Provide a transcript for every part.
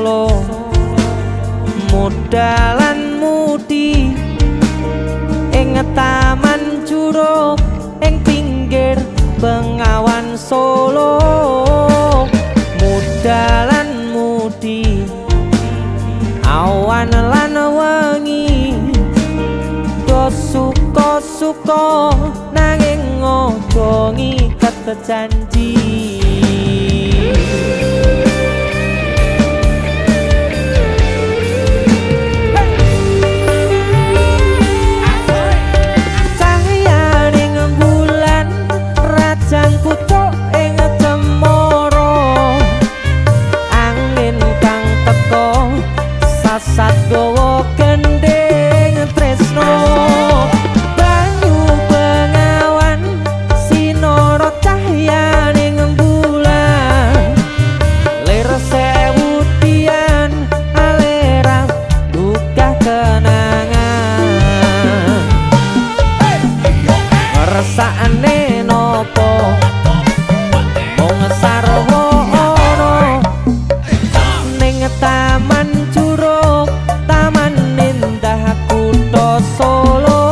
Solo Mudalan mudi ing taman Juro ing pinggir Bengawan Solo Mudalan mudi awan lan wengi do suka-suka nanging ojo ngiket janji Sat gowo gendeng tresno banyu bengawan sinoro cahyaning bulan lir sewu tian alerang duka kenangan ngersakane nopo mung sarwa ono ning taman Juro taman indah kutha Solo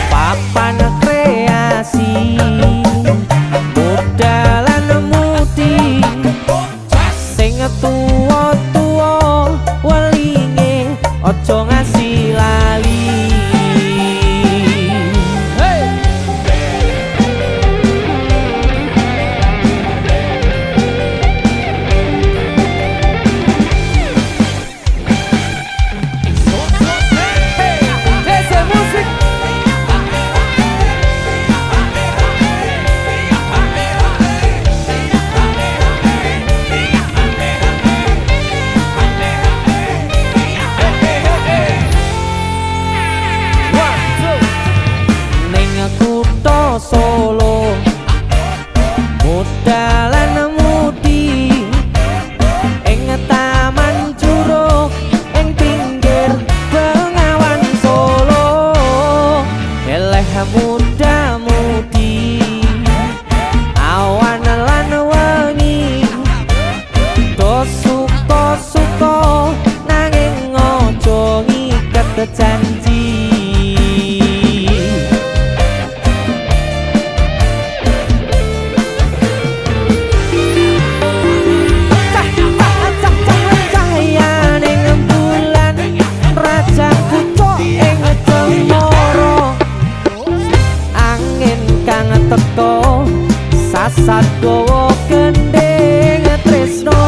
papan kreasi mudalan mudi sing tuwa-tuwa welinge aja ngasih lali Solo mudalan mudi ing taman Juro ing pinggir Bengawan Solo eleh muda mudi awan lan wengi do suka-suka nanging ojo ngiket janji teko sasat gowo gendeng tresno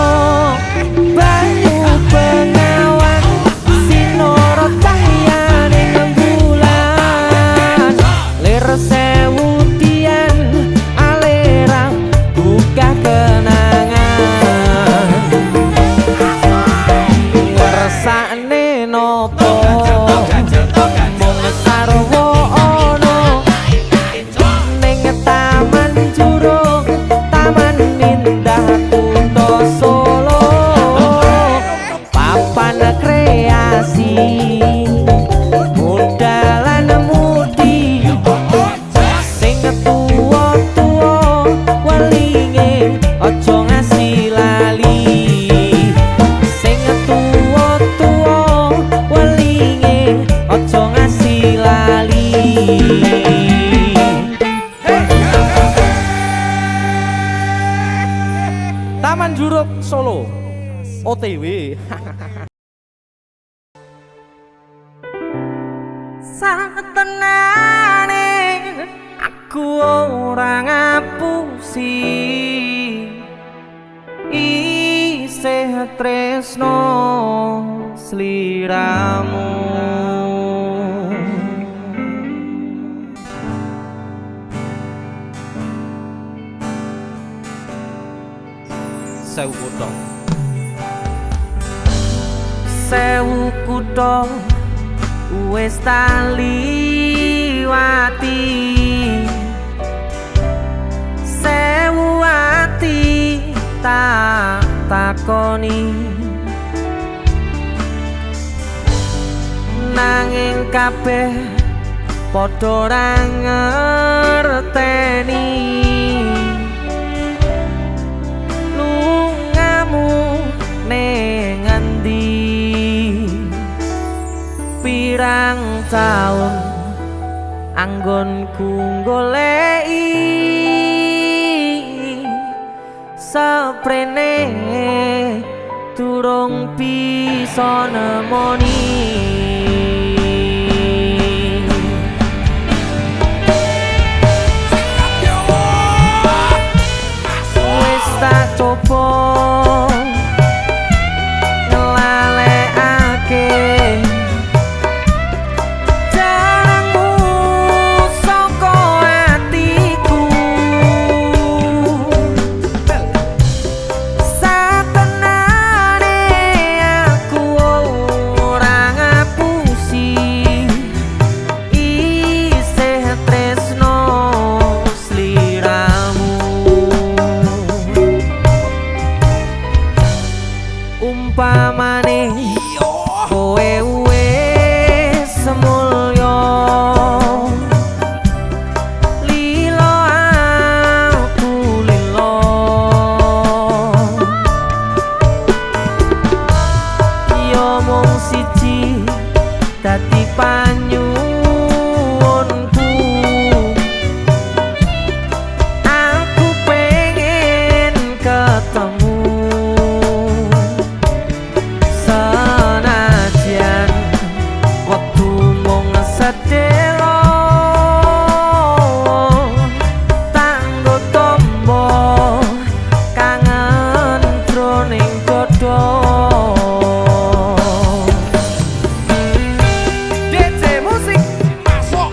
banyu bengawan sinoro cahyaning bulan lir sewu tian alerang buka kenangan ngersakne nopo mung sarwa taman Juro taman indah kutha Solo papan kreasi mudalan mudi sing tuwa-tuwa welinge aja ngasih lali sing tuwa-tuwa welinge aja ngasih lali Taman Juro Solo OTW satenane aku ora ngapusi isih tresno sliramu sewu kutha wis tak liwati sewu ati tak takoni nanging kabeh padha ora ngerteni lungamu ning taun anggonku goleki saprene durung bisa nemoni wis tak coba umpamane kowe wis semulya lilo aku lilo yo mung siji dadi panyuwunku aku pengen ketemu senajan waktu mung sedelo tanggo tombo kangen jroning dodo DJ musik masuk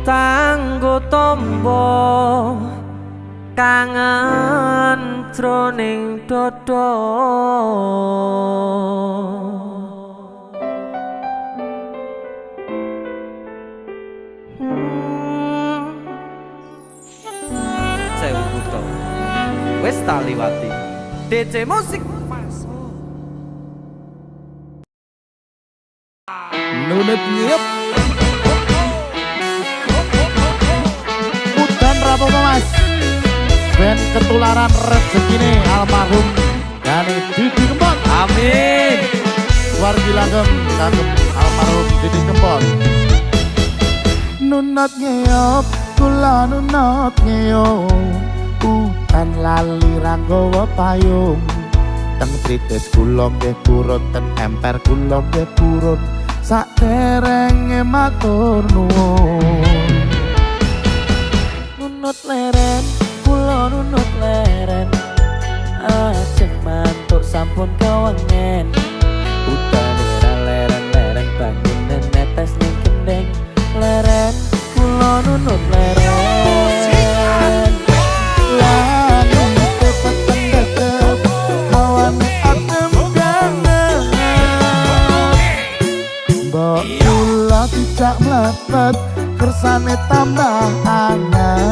tanggo tombo kangen jroning dodo Sewu Kutha wis tak liwati DJ musik masuk Nunut nyiup Udan rapopo mas ben ketularan rezekine almarhum Dani Didi Kempot amin wargi langgem kagem almarhum Didi Kempot Nunut nyiup kula nunut nyiup Udan lali ranggawa payung teng tritis kula nggih purun ten emper kula nggih purun sak derenge matur nuwun nunut leren kula nunut leren ajeng mantuk sampun kawengen utane ra leren-leren tidak mlepet kersane tambah anget.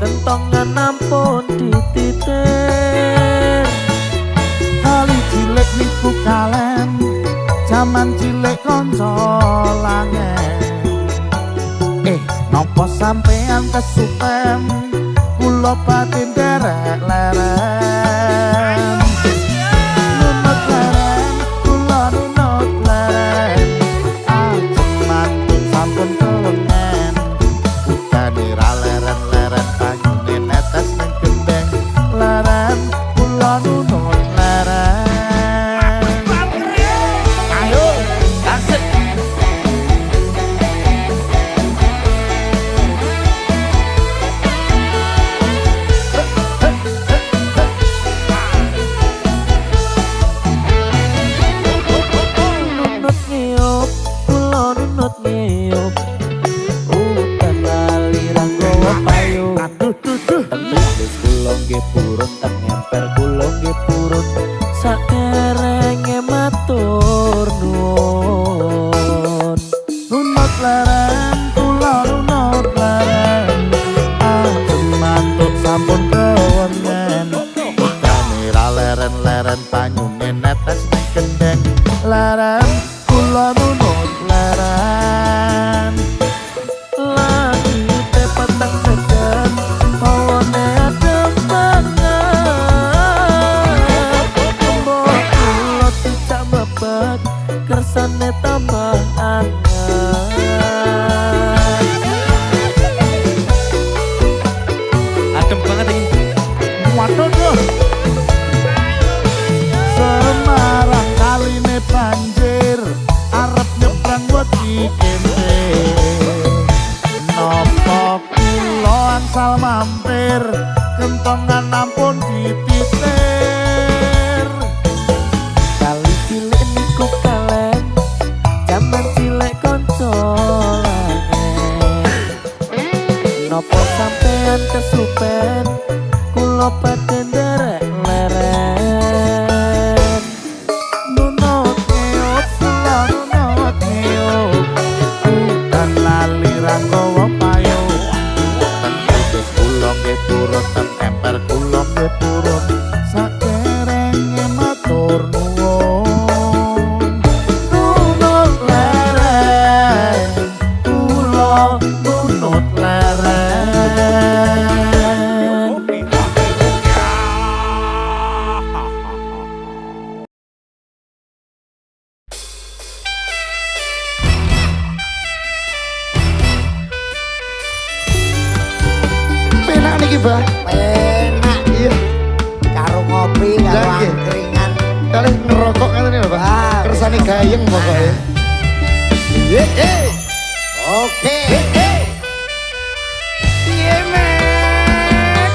Kentongan ampun dititir Kali cilik niku kalen jaman cilik kanca langen nopo sampean kesupen kula batin derek leren nunut leren kula nunut leren ajeng mantun sampun kelengen utane ra leren-leren banyune netes ning gendeng leren kula nunut leren ayo asik nunut ngiyup kula nunut ngiyup utan lali ranggawa payung tembus kula nggih purut teng emper kula nggih purut saderenge matur nuwun nunut leren kula nunut leren ajeng mantuk sampun kewengen utane ra leren-leren banyune netes ning gendeng leren kula nunut leren langit peteng seden hawane adem banget mbok kula tidak mebet kersane tambah anget adem banget ini waduh tuh Semarang kaline banjir arep nyebrang wedi kente nopo kula angsal mampir kentongan ampun dititir kali cilik niku kalen jaman cilik kanca langen nopo sampean kesupen kula batin derek leren nunut ngeop kula nunut ngeop udan lali ranggawa payung ten kudus kula nggih turut ten emper kula nggih turut saderenge matur nuwun nunut leren kula nunut leren penak niki Mbah Enak iya karo ngopi karo Lah, nggih. angkringan. kali ngerokok ngene lho Mbah Ah, kersane gayeng pokoke Oke. piye Mek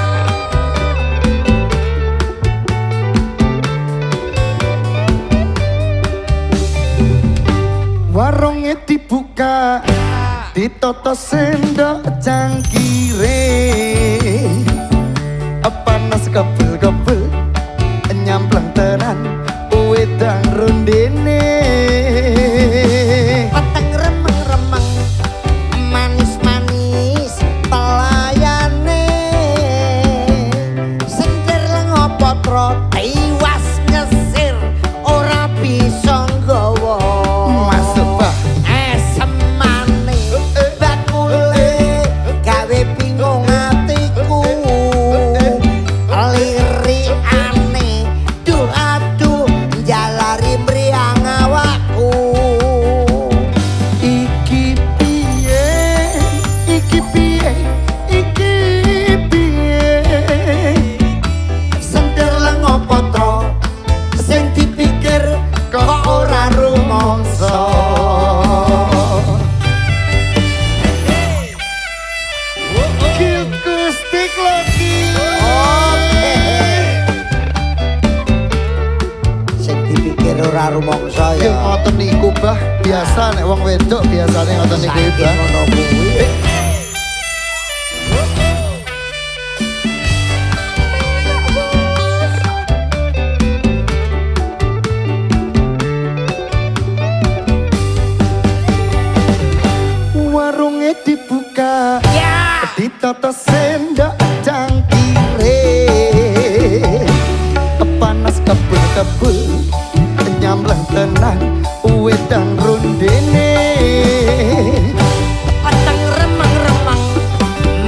warunge dibuka ditoto sendok cangkire panas kebel-kebel nyampleng tenan wedang rondene Peteng remeng-remeng manis-manis pelayane sentir lengo potro tiwas ngesir ora bisa nggawa masuk Pak esemane bakule gawe bingung atiku lirikane duh aduh jalari mriyang awakku iki piye iki piye iki piye sentir lengo potro sing dipikir kok ora rumangsa Gustik lagi oke sing ora rumangsa Nggih ya. ngoten niku bah, biasa nek wong wedok biasane ngoten niku Saiki bah. ngono kuwi. Warunge dibuka, Ya. ditata sendok cangkire, panas kebul-kebul, nyambleng tenan, wedang rondene. Peteng remeng-remeng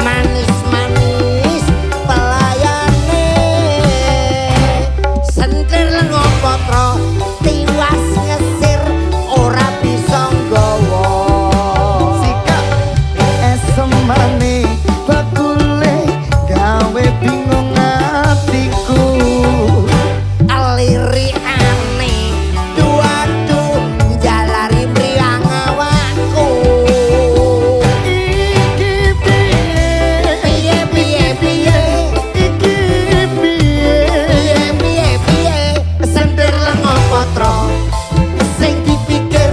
manis-manis pelayane sentir lengo potro tiwas ngesir ora bisa nggawa Sikap esemane bakule gawe bingung atiku. alirikane duadu jalari mriyang awakku Iki piye, piye iki piye. piye sentir lengo potro sing dipikir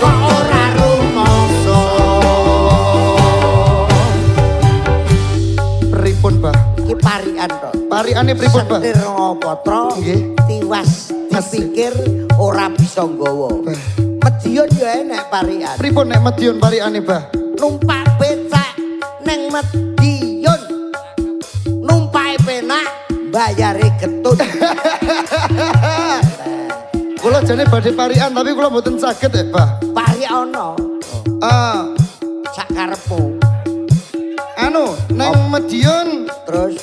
kok ora rumangsa Pripun, Bah? iki parian to Pariane pripun, Bah? sentir lengo potro Nggih. tiwas dipikir ora bisa nggawa Bah. Medion ya enek parian Pripun nek Madiun pariane, Bah? numpak becak neng Medion numpake penak bayare getun Kula jane badhe parian tapi kula mboten saged ya, Bah. pari ana Ah, sak karepmu anu neng Madiun terus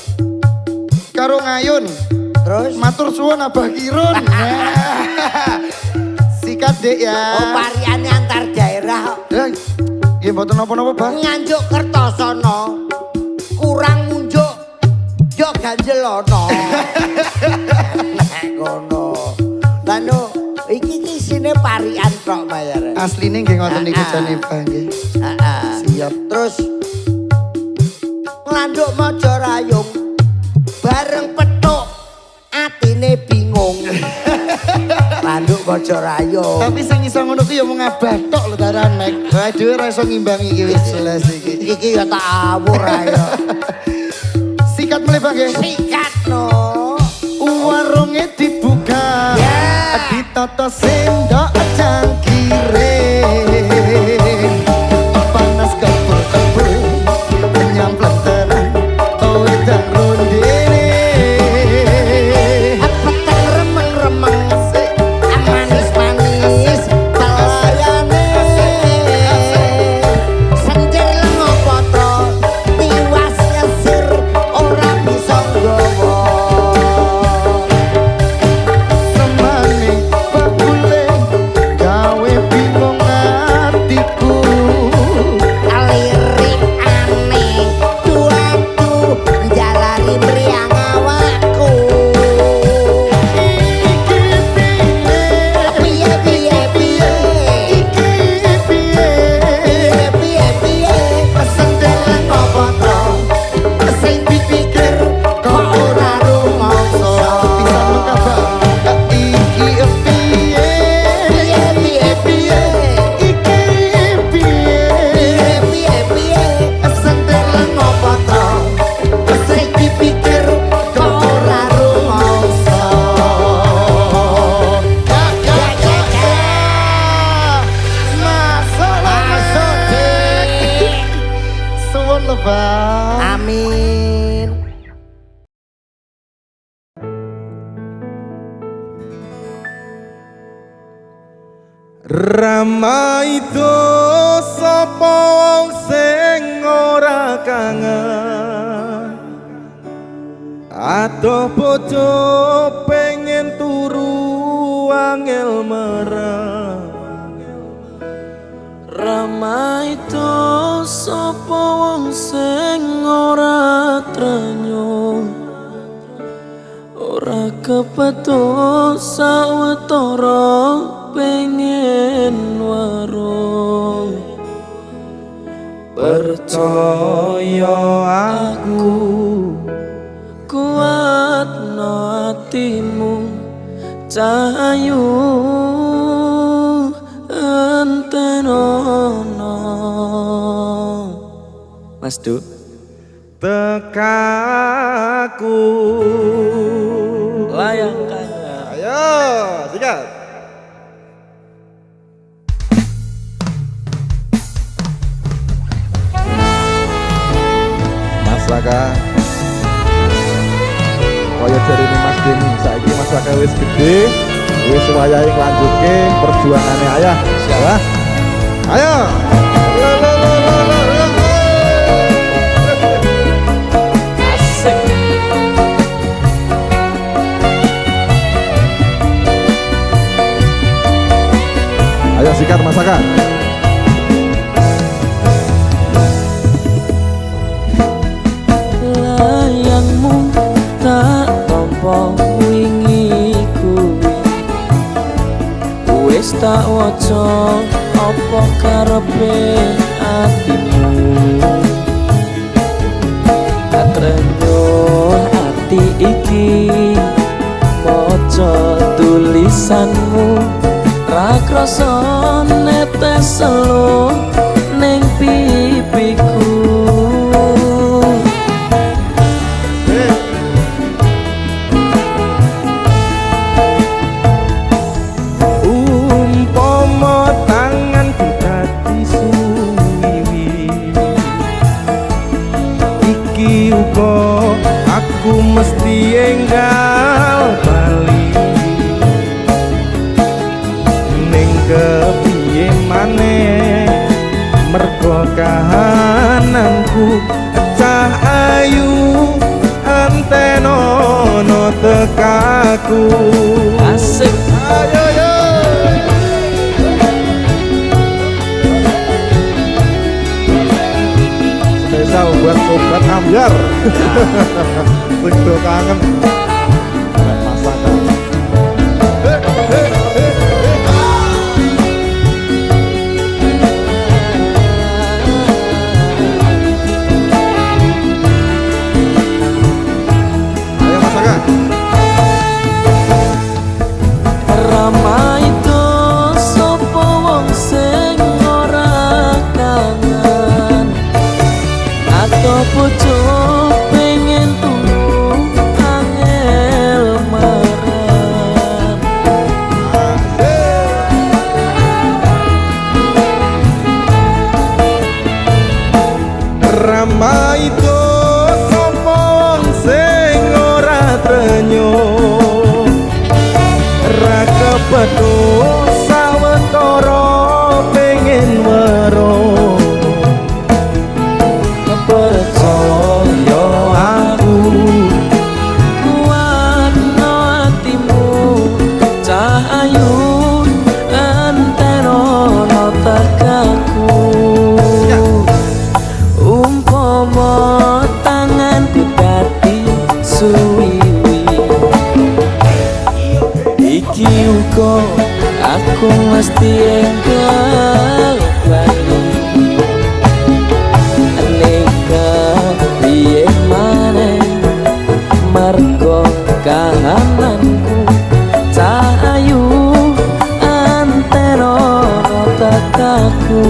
karo ngayun matur suwun Abah Kirun. Sikat Dek ya. oh pariane antar daerah Ya, nggih mboten napa-napa, Bah. nganjuk Kertosono kurang munjuk yo ganjel ana ngono lano iki isine parian tok bayare Asline nggih ngoten niku Ah, ah. jane, Bah nggih. heeh Siap. terus nglanduk maja rayung bareng petuk atine bingung nglanduk maja rayung Tapi sing iso ngono ku ya mung Abah tok lho taran Mek. Wae dhewe ora iso ngimbangi iki wis jelas iki. iki ya tak awur ayo Sikat mulai, Bah nggih. sikat no Warunge dibuka, Ya. ditata sendok cangkire, panas kebul-kebul, nyampleng tenan, wedang rondene. peteng remeng-remeng manis-manis pelayane sentir lengo potro tiwas nyesir ora bisa nggawa Semane bakule gawe bingung atiku. alirikane duadu jalari mriyang awakku Iki piye, piye iki piye. piye sentil lengo potro sing dipikir kok ora rumangsa Bisa mengkabak, iki piye. piye Iki piye. sentil lengo potro sing dipikir kok ora rumangsa Masuk Dek. Suwun lho, Bang. amin Rama itu sapa wong sing ora kangen Adoh bojo pengen turu angel mereng Rama itu sapa wong sing ora trenyo ora kepethuk sawetara pengen warung percaya aku kuatno atimu cahayu Mas Du. Tekaku. Layangkan. Ayo, sikat. Mas Raka. Kaya jarine Mas Deni, saiki Mas Raka wis gede, wis wayahe nglanjutke perjuangane ayah. Ya. Ayo. Asik. Ayo sikat Mas Raka. Layangmu tak tompo wingi kuwi, wis tak waca apa karepe atimu. Atrenyo ati iki maca tulisanmu, ra krasa netes selo ning pipiku. Umpama tanganku dadi suwiwi, iki uga aku mesti enggal bali. Ning kepiye maneh mergo kahananku cah ayu antenono tekaku. Asik. Ayo yo. Spesial buat sobat Ambyar. Sing do kangen. Masakan. Ayo masakan. Ramai itu sapa wong sing ora kangen, atau bojo pengen turu angel marem. Ramai itu sapa wong sing ora trenyo, ra kepethuk sawetara pengen weruh. Percaya aku kuatno atimu, cahayu antenono tekaku. Umpama tanganku dadi suwiwi, iki uga aku mesti enggal bali. Neka piye maneh mergo kahananku cahayu antenono tekaku.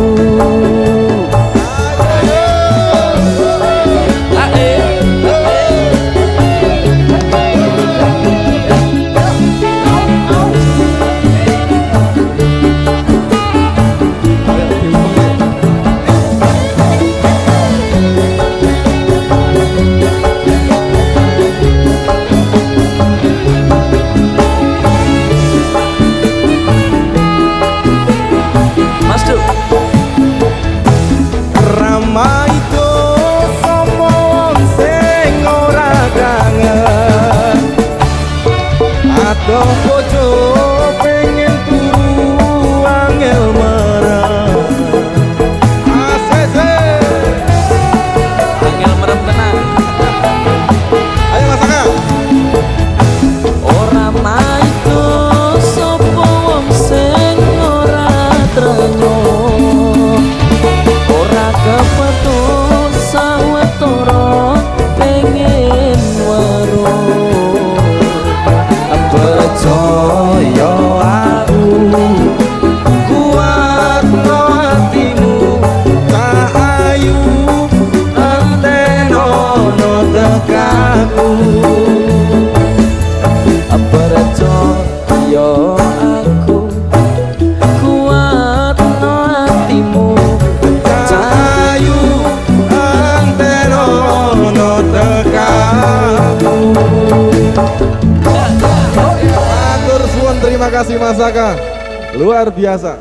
tekaku percaya aku kuat no hatimu cahayu anteno no tekaku. Matur suwun, terima kasih Mas Saka, luar biasa.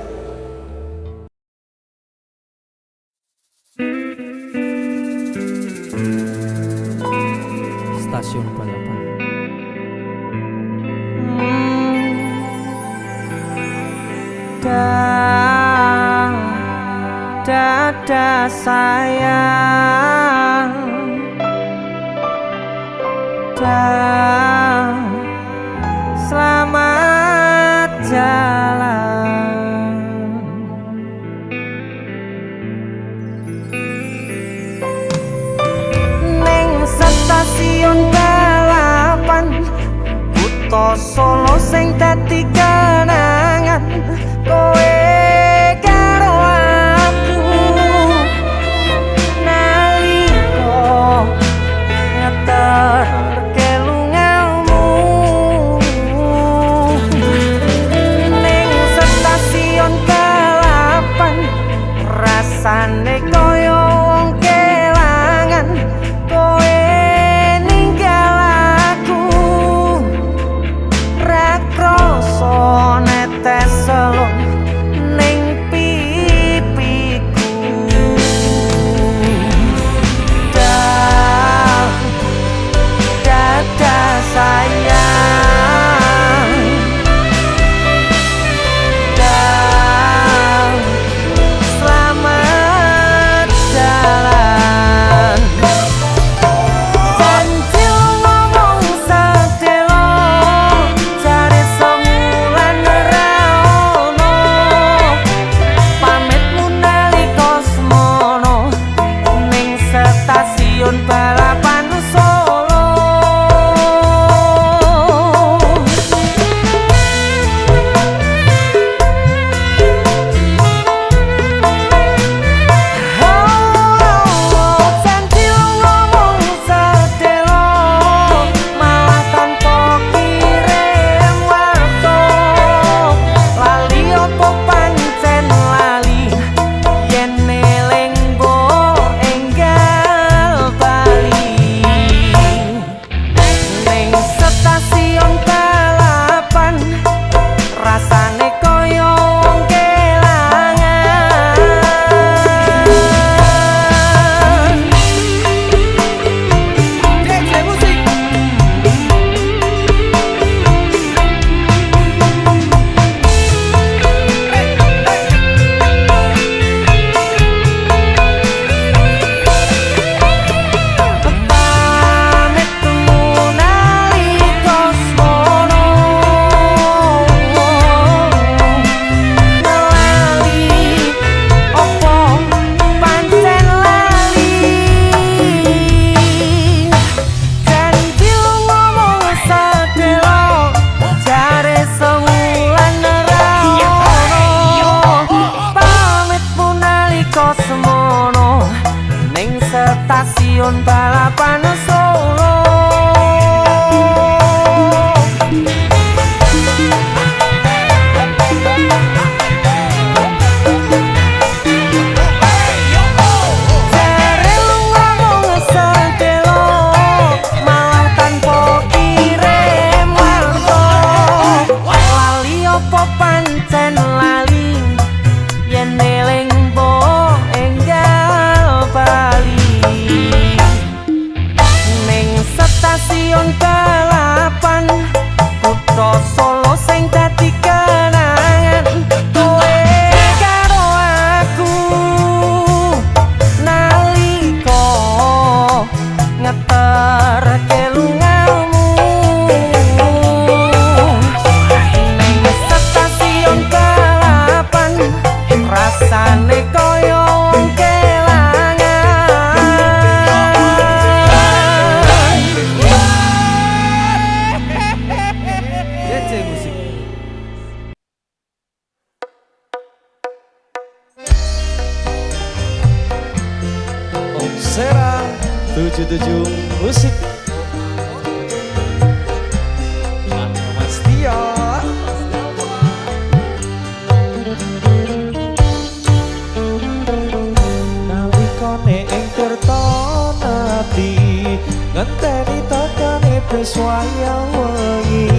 Stasiun balapan. Dada sayang, selamat jalan. Neng stasiun balapan Kutha Solo sing dadi kenangan kowe karo aku nalika ngeterke lungamu. Ning stasiun balapan rasane koyo wong kelangan kowe ninggal aku ra krasa netes selon ning pipiku. Dada sayang, selamat jalan. Janji ngomong sedelo jare semulan ra ono pamitmu nalika semono ning stasiun balapan Solo. Janji ngomong sedelo malah tanpa kirim warta. Lali opo pancen lali yen eling mbok enggal bali. Ning stasiun balapan rasane koyo wong kelangan. DJ musik. Pamitmu nalika semono lali opo pancen lali. Janji ngomong sedelo jare sewulan ra ono pamitmu nalika semono ning stasiun balapan Solo. Jare lu ngomong sedelo malah tanpa kirim warta. Lali opo pancen lali yen eling mbok enggal bali. Ning stasiun balapan Kutha Solo sing dadi kenangan kowe karo aku nalika ngeterke lungamu. Ning stasiun balapan rasane koyo wong kelangan. DJ musik. Sera 77 musik ngenteni tekane wis wayah wengi.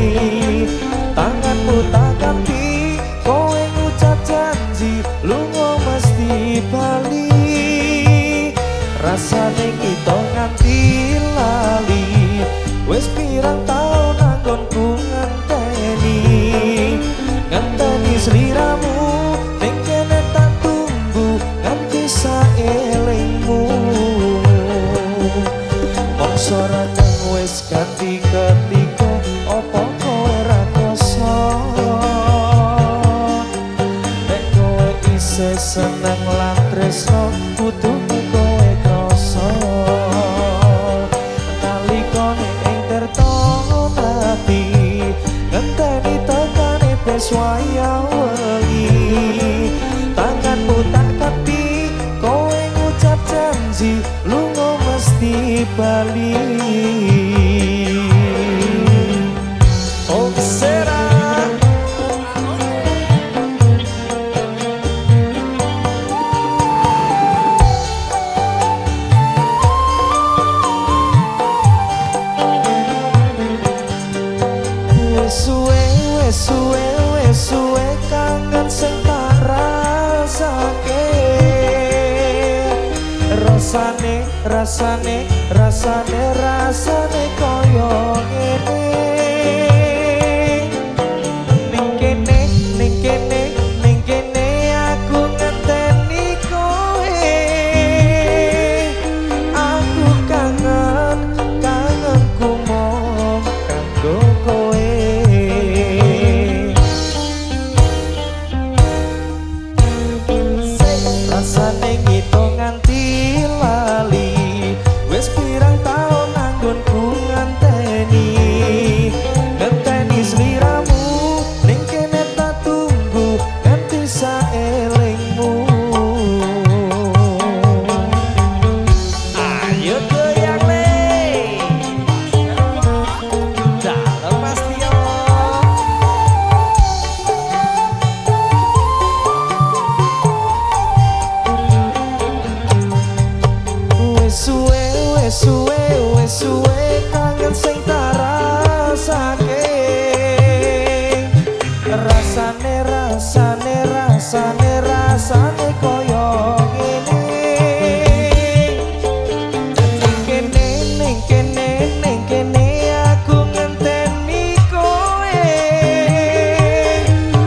Tanganmu tak ganti, kowe ngucap janji lunga mesti bali. Rasane kita nganti lali, wis pirang taun anggonku ngenteni. Ngenteni sliramu ning kene tak tunggu nganti saelingmu. Mongso reneng wis ganti ketika opo kowe ra krasa. Nek kowe isih seneng lan tresno kudu kowe krasa. Nalikane ing tirta ati ngenteni tekane wis wayah wengi. Tanganmu tak kepi, kowe ngucap janji lunga mesti bali. Oh sera wes suwe kangen sing tak rasake. Rasane koyo ngene. Ning kene aku ngenteni kowe. Aku kangenku mong kanggo kowe. Rasane kita nganti lali, wis pirang taun anggonku ngenteni. Ngenteni sliramu ning kene tak tunggu nganti saelingmu. Ayo goyang le dalam pasti yo. Wes suwe kangen sing tak rasake. Rasane koyo ngene. Ning kene aku ngenteni kowe.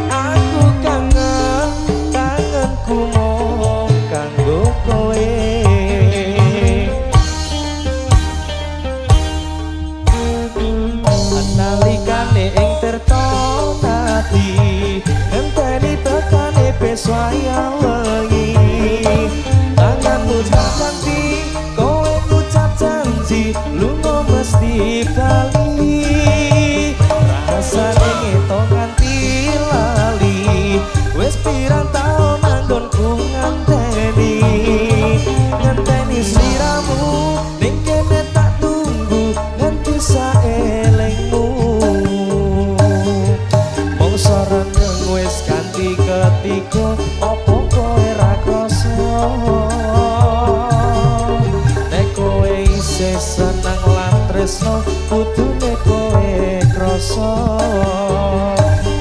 Aku kangenku mong kanggo kowe. Nalikane ing tirta ati ngenteni tekane wis wayah wengi. Tanganmu tak ganti, kowe ngucap janji lunga mesti bali. Rasane ngeto nganti lali, wis pirang taun anggonku ngenteni. Ngenteni sliramu ning kene tak tunggu nganti saelingmu. Mongso reneng wis ganti ketika opo kowe ra krasa. Nek kowe isih seneng lan tresno kudune kowe krasa.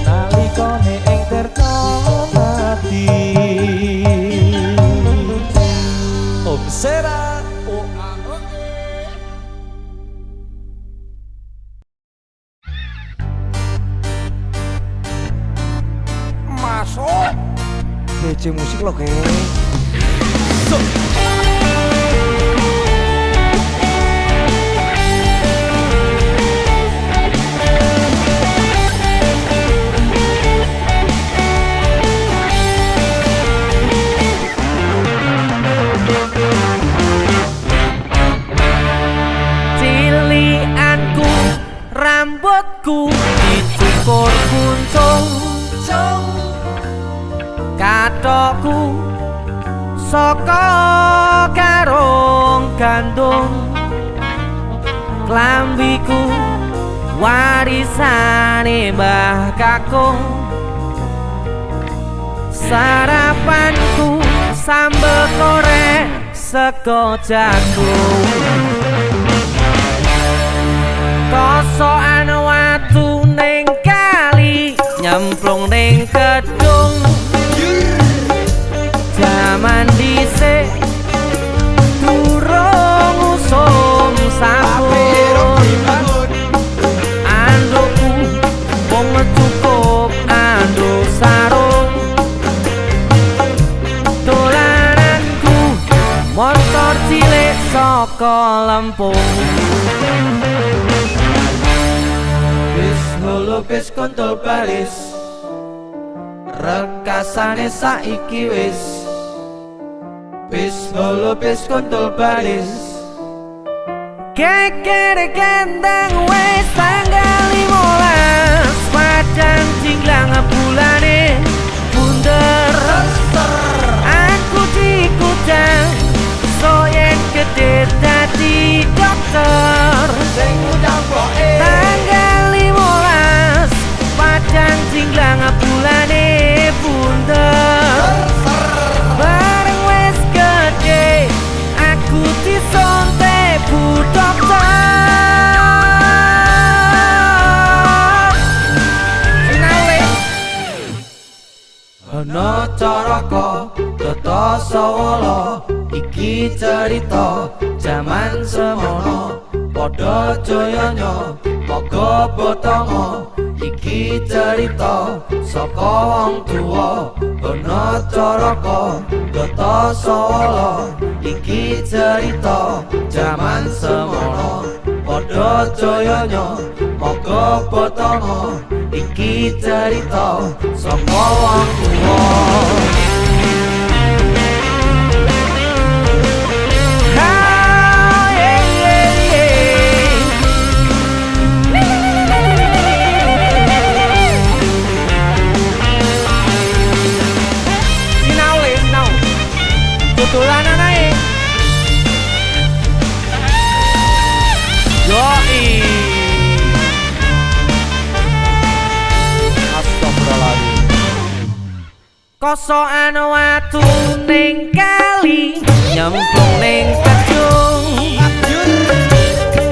Nalikane ing tirta ati obsera masuk DJ musik lo geng. Cilianku rambutku dicukur kuncung, katokku saka karung gandum, klambiku warisane Mbah Kakung, sarapanku sambel korek sego jagung. saka Lampung. Bis holo bis kontol baris rekasane saiki wis. Bis holo bis kontol baris Kekere kendang wis tanggal 15 Padang jinglang bulane bunder. Aku dikutang soyen gede dadi dokter. Tanggal 15 Padang jinglang bulane bunder. Bareng wis gede aku disontek bu dokter. ana caraka tata sawala iki cerita jaman semono padha jayanya moga botongo iki cerita saka wong tuwa ana caraka tata sawala iki cerita jaman semono padha jayanya moga botongo iki cerita saka wong tuwa. Tutulan naik yoi Astagfirullahaladzim. kosokan watu ning kali nyemplung ning kecung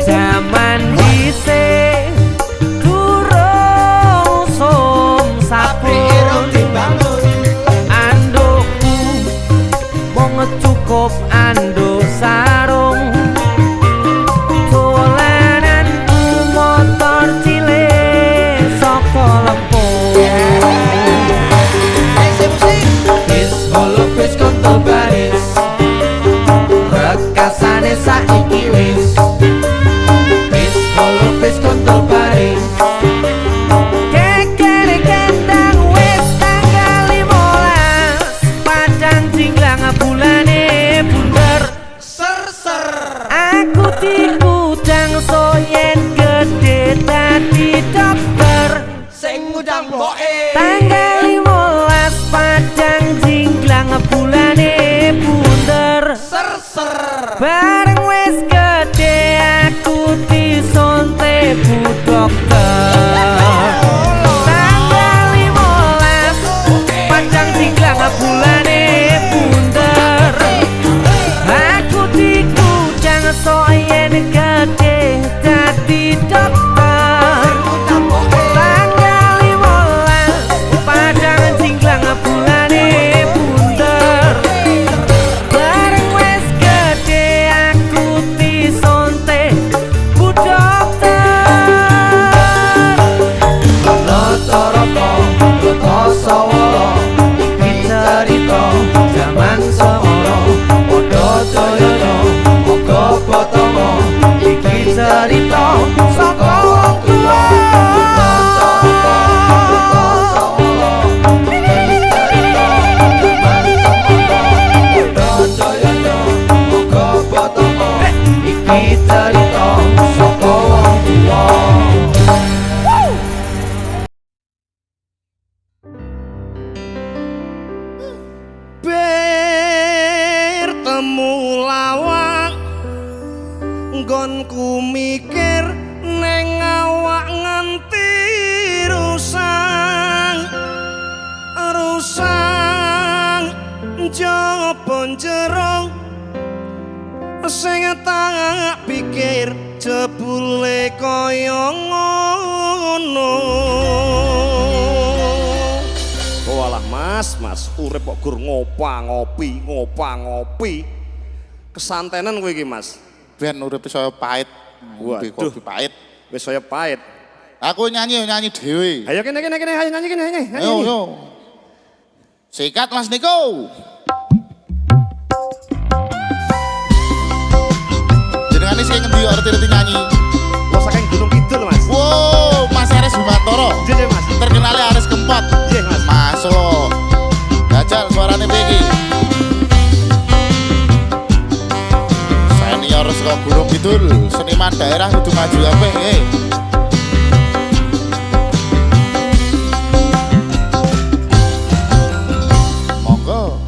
zaman dhisik durung som sabun andukku mung cukup anduk sarung dolananku motor cilik saka Lampung. Bis holo bis kontol baris rekasane saiki wis. Bis holo bis kontol baris Kekere kendang wis tanggal 15 Padang jinglang bulane bunder. Aku dikudang soyen gede dadi dokter. sing ngundang mboke Tanggal 15 Padang jinglang bulane bunder. Bareng wis gede aku disontek bu dokter. Tanggal 15 Padang jinglang bulane bunder. Aku dikudang soyen gede dadi dokter. Tanggal 15 Padang jinglang bulane bunder. Bareng wis gede aku disontek bu dokter. ana caraka tata sawala iki cerita jaman semono padha jayana moga botongo iki cerita saka wong tuwa. Iki cerita saka wong tuwa. Bertemu lawak nggonku mikir neng awak nganti rusang jaba jero sing tak pikir jebule kaya ngono. Walah mas, urip kok gur ngopi. Kesantenan kowe iki mas. Ben urip saya pahit, ngombe Waduh. kopi pahit. Wis saya pahit. Aku nyanyi dhewe. Ayo kene, ayo nyanyi kene. Yo. Sikat Mas Niko. saking ngendi arti-arti nyanyi? Lo saking Gunung Kidul Mas. Wow, Mas Aris Bimantoro. Iya Mas. Terkenalnya Aris Kempot. Iya Mas. Masuk. Gajal suarane piye iki? Senior saka Gunung Kidul, seniman daerah kudu maju apik. Monggo.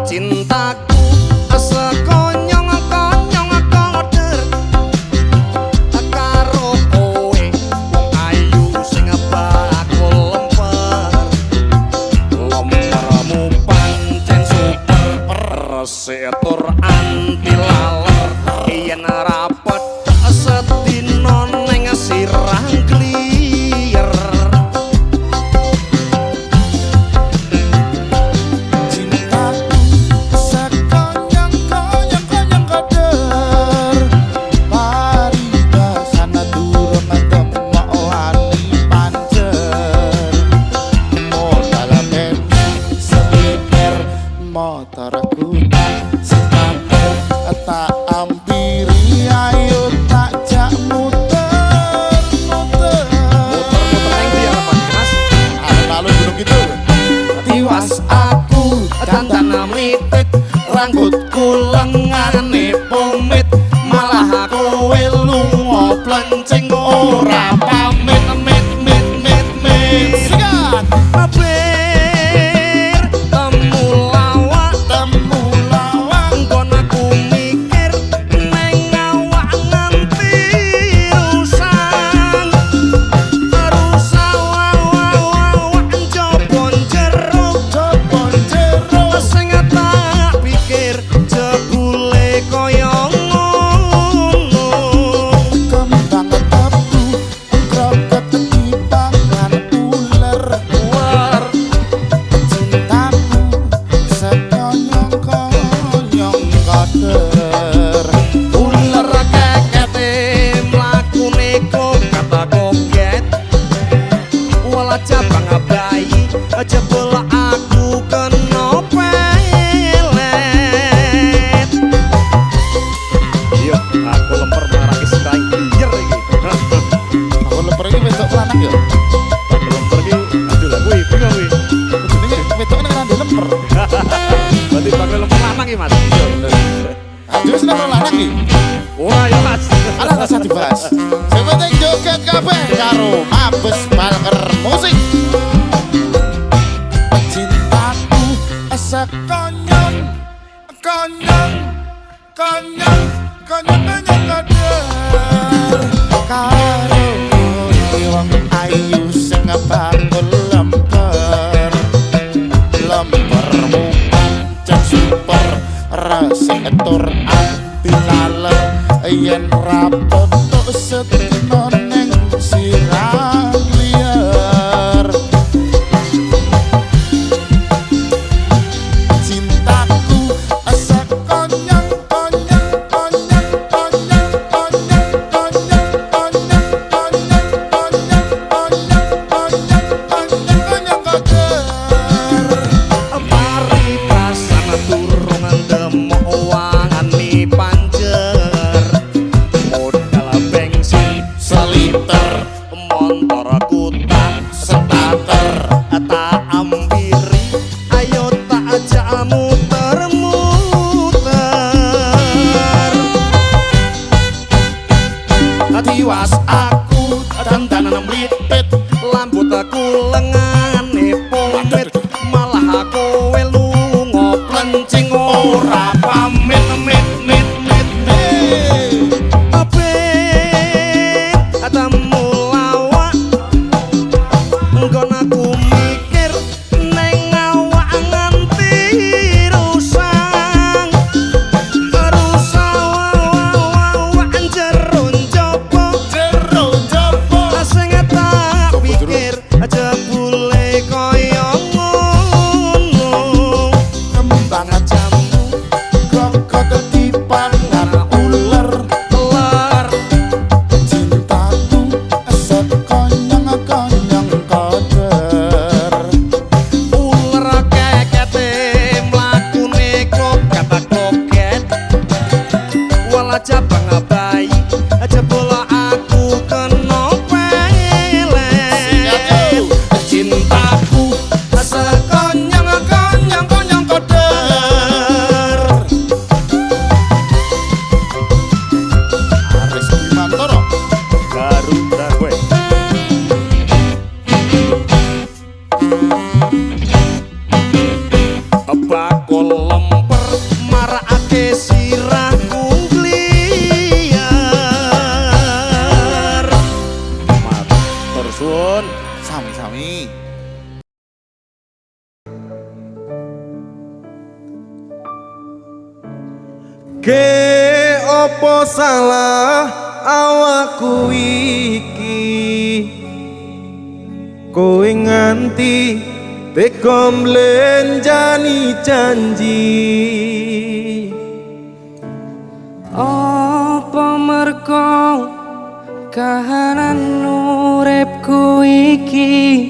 Cintaku sekonyong-konyong koder karo kowe wong ayu sing bakul lempermu pancen super resik tur anti laler yen rapat sedina ning sirah kliyer. Motorku tak ampiri ayo tak jak muter Muter neng dia apa Mas? lalu gunung gitu Tiwas aku dandan mitit rambutku lengane pomit malah kowe lunga plencing ora pamit mit sikat aber temulawak nggon aku mikir neng awak nganti rusak njobon jero sing tak pikir jebule kaya ngono. kembang tebu kroket dipangan uler cintaku sekonyong-konyong koder Ular kekete mlakune kok kata koget wala cabang bayi jebul aku kena pelet. Iya, aku lemper marake siraing kliyer iki. aku leper ini wedok lanang ya Lemper iki aduh lah kuwi piye kuwi. kudune wedok nek ngandel lemper Berarti bakal lemper lanang iki Mas. aduh seneng lanang iki Wah, ya Mas. ala gak usah dibahas sing penting joget kabeh karo Mabes Balker Musik cintaku sekonyong koder karo wong ayu sing bakul lempermu pancen super resik tur anti laler yen rapet tok sedina ning sirah liar cintaku sekonyong Paribasan durung ndemok wangane panjer modal bensin seliter montorku tak starter tak ampiri ayo tak ajak muter-muter. Tiwas aku dandanan mlipit lambut aku lengane pomit malah kowe lunga plencing ora pamit abet temulawak nggon aku mikir neng awak nganti rusak jero njaba sing tak pikir jebul Ge opo salah awakku iki kowe nganti tega mlenjani janji. Apa merko kahanan uripku iki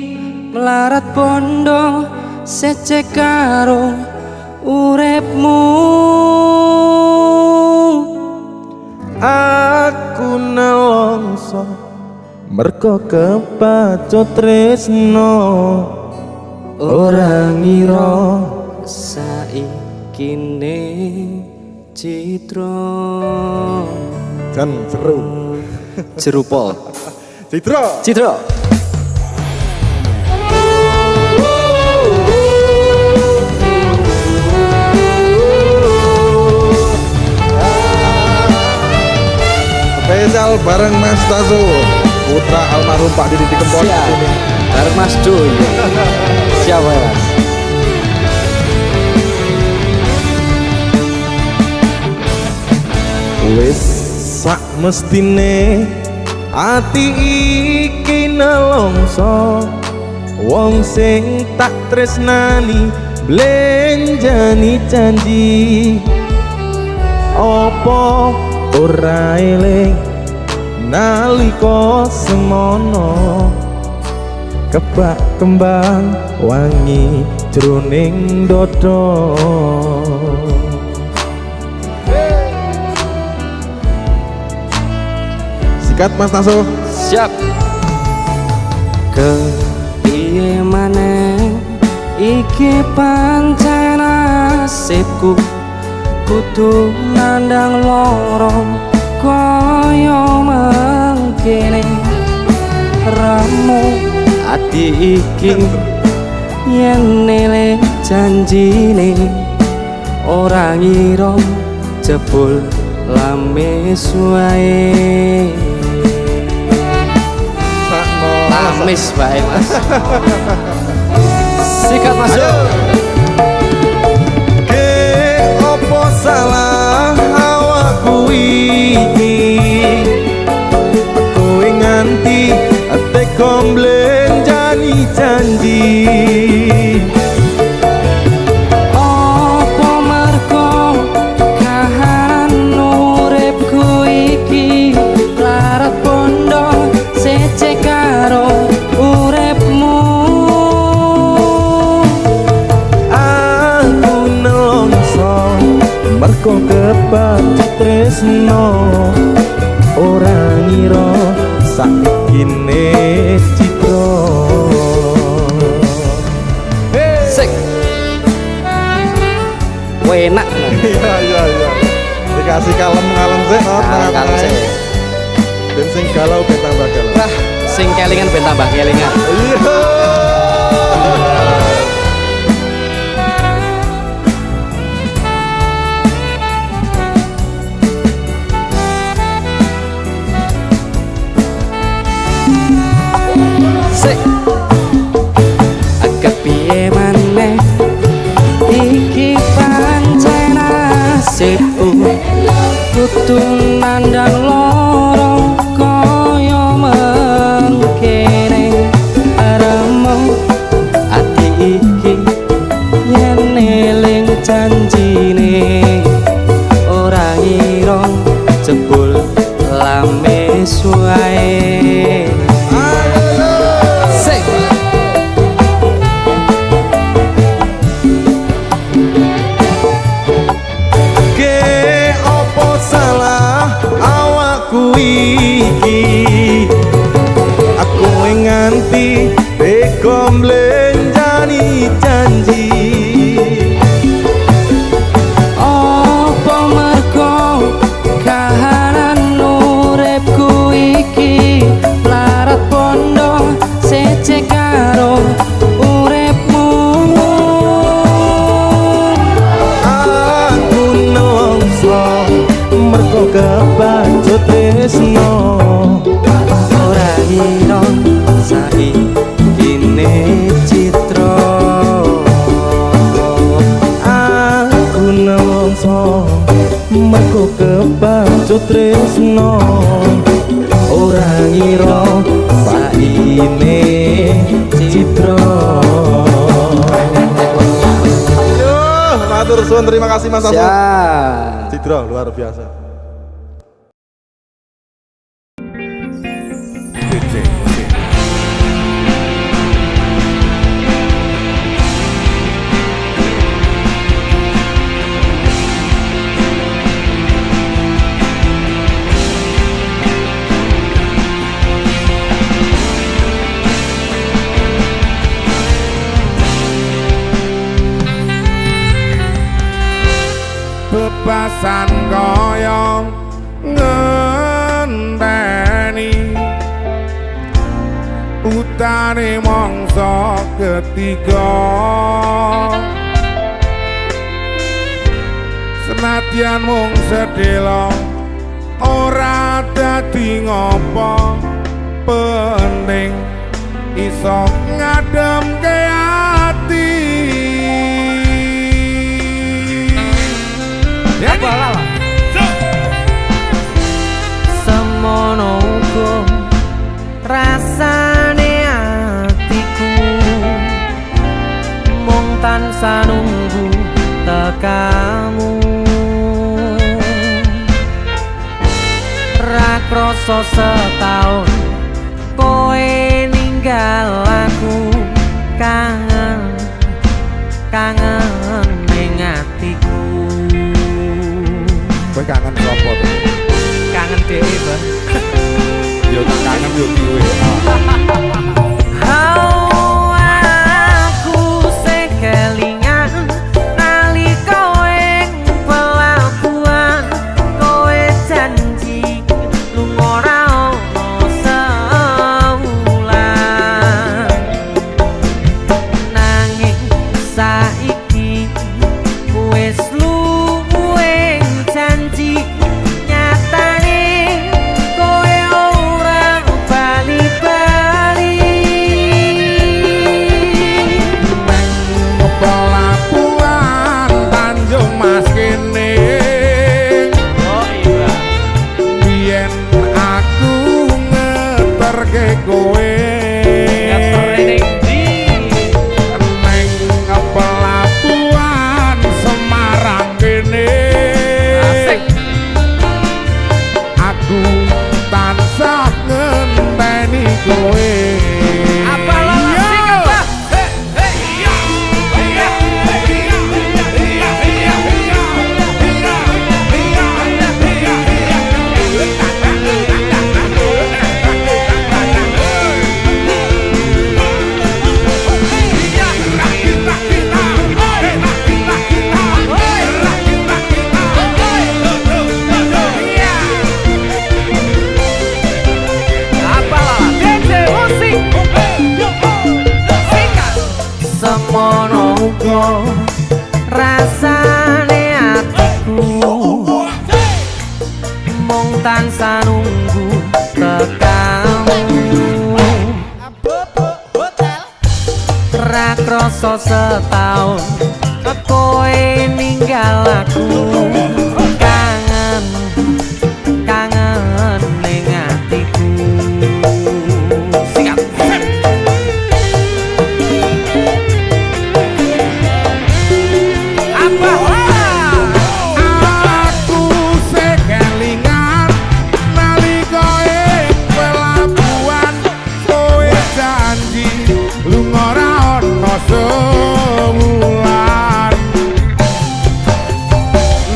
melarat bondo secek karo uripmu. Aku nelongso merko kepacut tresno ora ngira Saikine Citra Dan seru. Jerupol Citra. Citra Spesial bareng Mas Tazo, putra almarhum Pak Didi Kempot. Siap. Bareng Mas Doy. Siapa ya Mas? wis sak mestine ati iki nelongso wong sing tak tresnani blenjani janji. Opo ora eling nalika semono kebak kembang wangi jroning dodo. Sikat Mas Tazo. Siap. Kepiye maneh iki pancen nasibku kudu nandang lorong kaya mangkene ramu ati iki yen nilai janjine ora ngira jebul lamis wae. Lamis wae Mas. Sikat Mas. Opo salah awakku iki kowe nganti tega mlenjani janji. Apa merko kahanan uripku iki larat bondo secek karo uripmu. Aku nelongso merko kepacut tresno ora ngira sakine Citra. Sik. Enak. Iya iya iya. Dikasih kalem sih, Kalem sik. Ben sing galau ben tambah galau. Wah, sing kelingan ben tambah kelingan. Iya. Sik. Kepiye maneh iki pancen nasibku kudu nandang lorong kaya mangkene remu ati iki yen eling janjine ora ngira jebul lamis wae. Sik. Ge opo salah awakku iki aku nganti tega mlenjani janji. Apa merko kahanan uripku iki larat bondo secek karo uripmu. Aku nelongso merko kepacut tresno Ora ngira saikine Citra. aku nelongso merko siro saine Citro. Matur suwun, terima kasih Mas Afu. Siap. Cidro luar biasa. Bebasan kaya ngenteni utane mangsa ketiga, senadyan mung sedhela ora dadi ngopo, penting iso ngademke ati. Semono uga rasane atiku, mung tansah nunggu tekamu. Ra krasa setahun kowe ninggal aku, kangen kangen ning atiku. Kowe kangen sapa to? Kangen dhewe, Bang. Yo tak kangen yo dhewe. Aku sing kelingan nalika ing pelabuhan, kowe janji lunga ora ono sewulan. Nanging saiki wis luwih janji, nyatane kowe ora bali-bali. Pelabuhan Tanjung Mas kene, biyen aku ngeterke kowe neng pelabuhan Semarang kene. Aku tansah ngenteni kowe. Semono uga rasane atiku, mung tansah nunggu tekamu. Ra krasa setahun kowe ninggal aku, kangen kangen ning atiku. Siap. Aku sekelingan nalika ing pelabuhan, kowe janji lunga ora ono sewulan.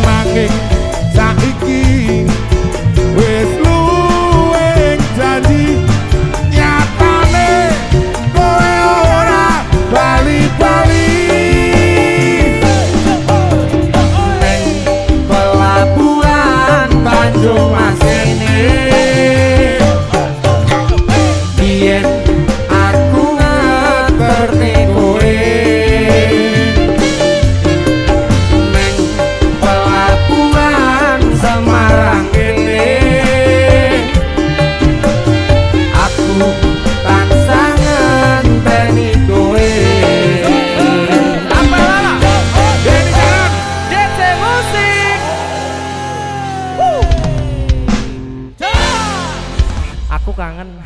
Nanging saiki wis luwih janji, nyatane kowe ora bali-bali. Pelabuhan Tanjung Mas kene, biyen aku ngerti kowe. Neng pelabuhan Semarang kene, aku tansah ngenteni kowe. Aku kangen.